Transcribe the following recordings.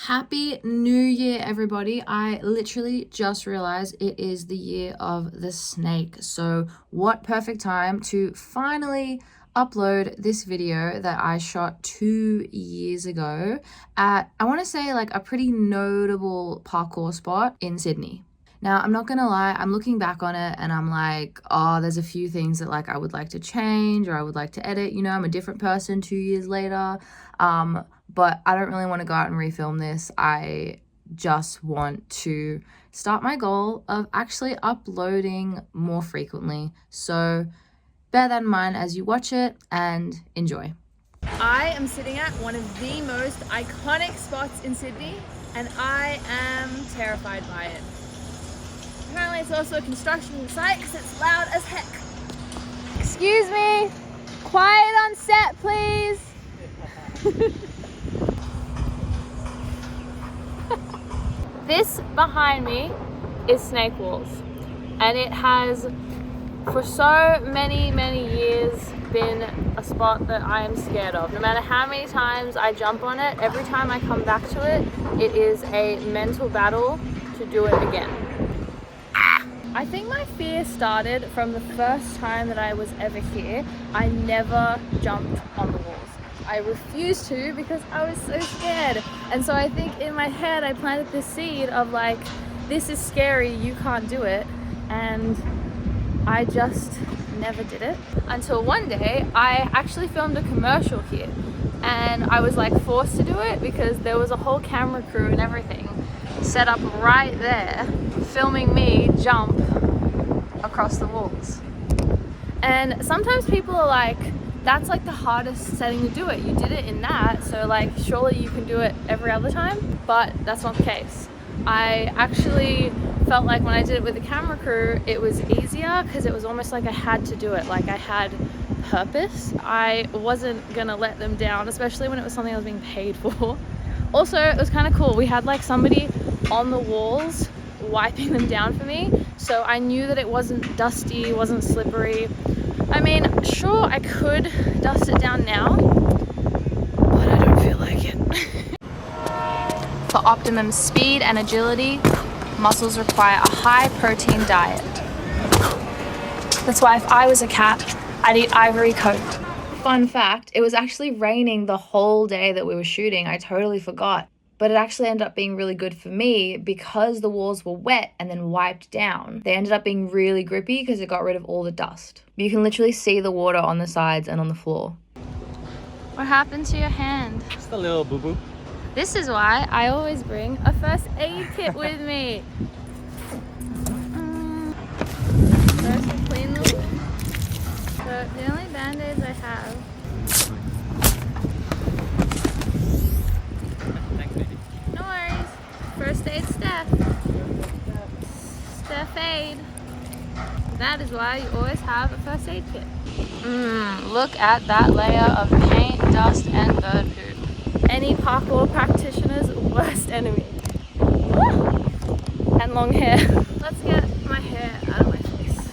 Happy New Year, everybody. I literally just realized it is the year of the snake. So what perfect time to finally upload this video that I shot 2 years ago at, I want to say, like a pretty notable parkour spot in Sydney. Now, I'm not gonna lie, I'm looking back on it and I'm like, oh, there's a few things that like I would like to change or I would like to edit. You know, I'm a different person 2 years later. But I don't really want to go out and refilm this. I just want to start my goal of actually uploading more frequently. So bear that in mind as you watch it and enjoy. I am sitting at one of the most iconic spots in Sydney and I am terrified by it. Apparently it's also a construction site because it's loud as heck. Excuse me, quiet on set please. This behind me is Snake Walls, and it has for so many years been a spot that I am scared of. No matter how many times I jump on it, every time I come back to it, it is a mental battle to do it again. I think my fear started from the first time that I was ever here. I never jumped on the walls. I refused to because I was so scared. And so I think in my head I planted this seed of like, this is scary, you can't do it. And I just never did it until one day I actually filmed a commercial here and I was like forced to do it because there was a whole camera crew and everything set up right there filming me jump across the walls. And sometimes people are like, that's like the hardest setting to do it. You did it in that, so like surely you can do it every other time, but that's not the case. I actually felt like when I did it with the camera crew, it was easier because it was almost like I had to do it, like I had purpose. I wasn't gonna let them down, especially when it was something I was being paid for. Also, it was kind of cool. We had like somebody on the walls wiping them down for me, so I knew that it wasn't dusty, wasn't slippery. I mean, sure, I could dust it down now, but I don't feel like it. For optimum speed and agility, muscles require a high protein diet. That's why if I was a cat, I'd eat ivory coat. Fun fact, it was actually raining the whole day that we were shooting. I totally forgot. But it actually ended up being really good for me because the walls were wet and then wiped down. They ended up being really grippy because it got rid of all the dust. You can literally see the water on the sides and on the floor. What happened to your hand? Just a little boo-boo. This is why I always bring a first aid kit with me. First we clean the wound. So the only band-aids I have. Thanks, baby. No worries. First aid Steph. Steph aid. That is why you always have a first aid kit. Look at that layer of paint, dust, and bird poop. Any parkour practitioner's worst enemy. And long hair. Let's get my hair out of my face.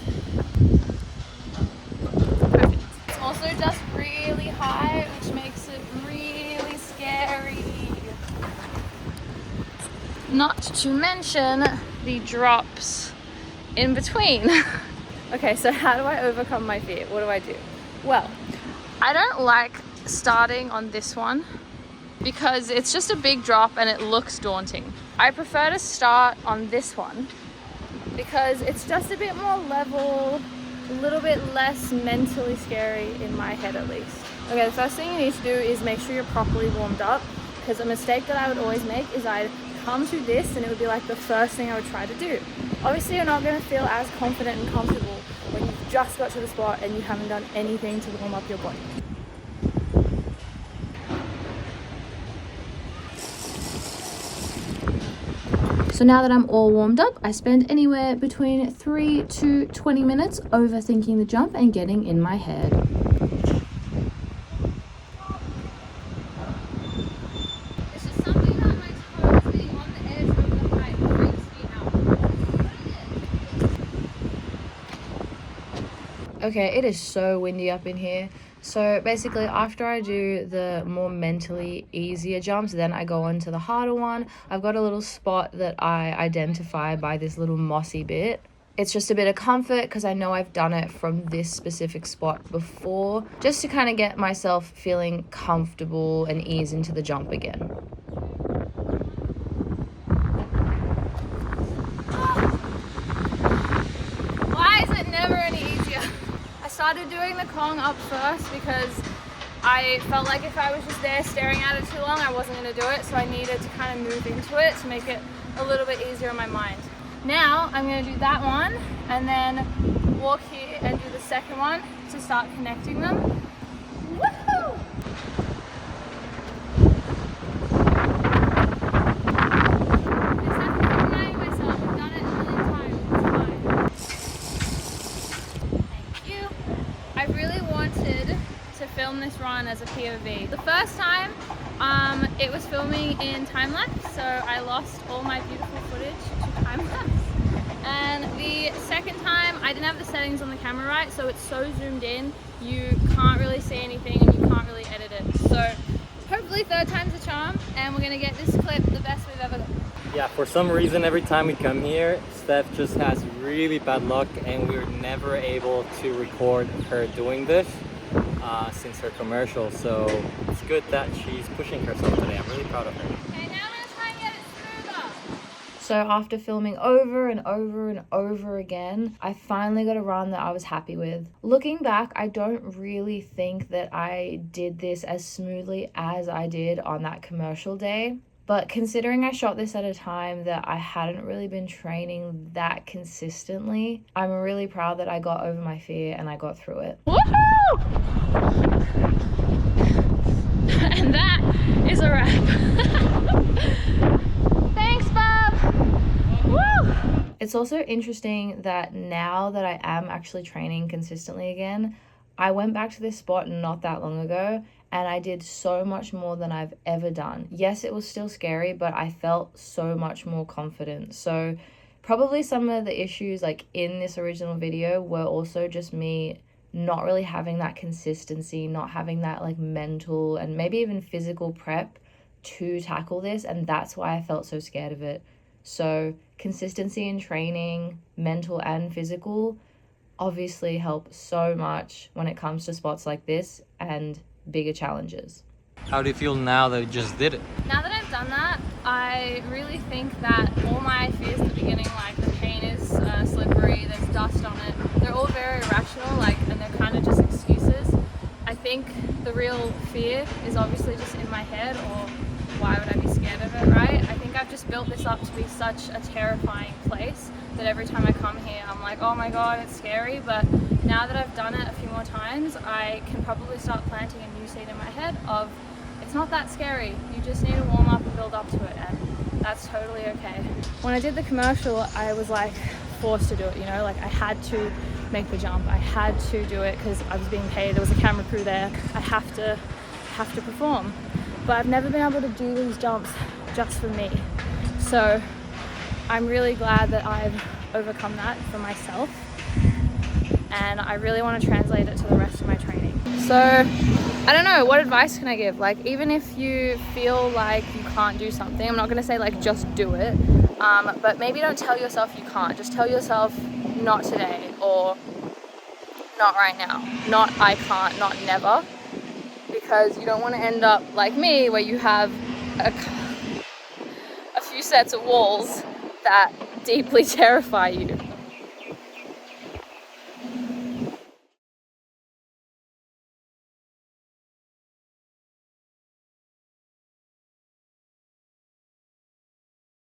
Perfect. It's also just really high, which makes it really scary. Not to mention the drops in between. Okay, so how do I overcome my fear? What do I do? Well, I don't like starting on this one because it's just a big drop and it looks daunting. I prefer to start on this one because it's just a bit more level, a little bit less mentally scary in my head at least. Okay, the first thing you need to do is make sure you're properly warmed up, because a mistake that I would always make is I'd come to this and it would be like the first thing I would try to do. Obviously you're not going to feel as confident and comfortable when you've just got to the spot and you haven't done anything to warm up your body. So now that I'm all warmed up, I spend anywhere between 3 to 20 minutes overthinking the jump and getting in my head. It's just something that my toes being on the edge of the height freaks me out. Okay, it is so windy up in here. So basically, after I do the more mentally easier jumps, then I go on to the harder one. I've got a little spot that I identify by this little mossy bit. It's just a bit of comfort because I know I've done it from this specific spot before, just to kind of get myself feeling comfortable and ease into the jump again. Why is it never any easier? I started doing the Kong up first because I felt like if I was just there staring at it too long, I wasn't going to do it, so I needed to kind of move into it to make it a little bit easier in my mind. Now I'm going to do that one and then walk here and do the second one to start connecting them. Woohoo! This run as a POV. The first time it was filming in time-lapse, so I lost all my beautiful footage to time-lapse. And the second time I didn't have the settings on the camera right, so it's so zoomed in you can't really see anything and you can't really edit it. So hopefully third time's a charm and we're gonna get this clip the best we've ever got. Yeah, for some reason every time we come here, Steph just has really bad luck and we're never able to record her doing this. Since her commercial, so it's good that she's pushing herself today. I'm really proud of her. Okay, now I'm gonna try and get it smoother. So after filming over and over and over again, I finally got a run that I was happy with. Looking back, I don't really think that I did this as smoothly as I did on that commercial day. But considering I shot this at a time that I hadn't really been training that consistently, I'm really proud that I got over my fear and I got through it. Woohoo! And that is a wrap. Thanks, Bob! Woo! It's also interesting that now that I am actually training consistently again, I went back to this spot not that long ago and I did so much more than I've ever done. Yes, it was still scary, but I felt so much more confident. So probably some of the issues like in this original video were also just me not really having that consistency, not having that like mental and maybe even physical prep to tackle this, and that's why I felt so scared of it. So consistency in training, mental and physical, obviously help so much when it comes to spots like this and bigger challenges. How do you feel now that you just did it? Now that I've done that, I really think that all my fears at the beginning, like the pain is slippery, there's dust on it, they're all very irrational, like, and they're kind of just excuses. I think the real fear is obviously just in my head, or why would I be scared of it, right? I think I've just built this up to be such a terrifying place that every time I come here, I'm like, oh my God, it's scary. But now that I've done it a few more times, I can probably start planting a new seed in my head of, it's not that scary. You just need to warm up and build up to it, and that's totally okay. When I did the commercial, I was like forced to do it, you know, like I had to make the jump. I had to do it because I was being paid. There was a camera crew there. I have to perform. But I've never been able to do these jumps just for me. So I'm really glad that I've overcome that for myself. And I really want to translate it to the rest of my training. So I don't know, what advice can I give? Like, even if you feel like you can't do something, I'm not going to say like just do it, but maybe don't tell yourself you can't. Just tell yourself not today, or not right now, not I can't, not never, because you don't want to end up like me where you have a few sets of walls that deeply terrify you.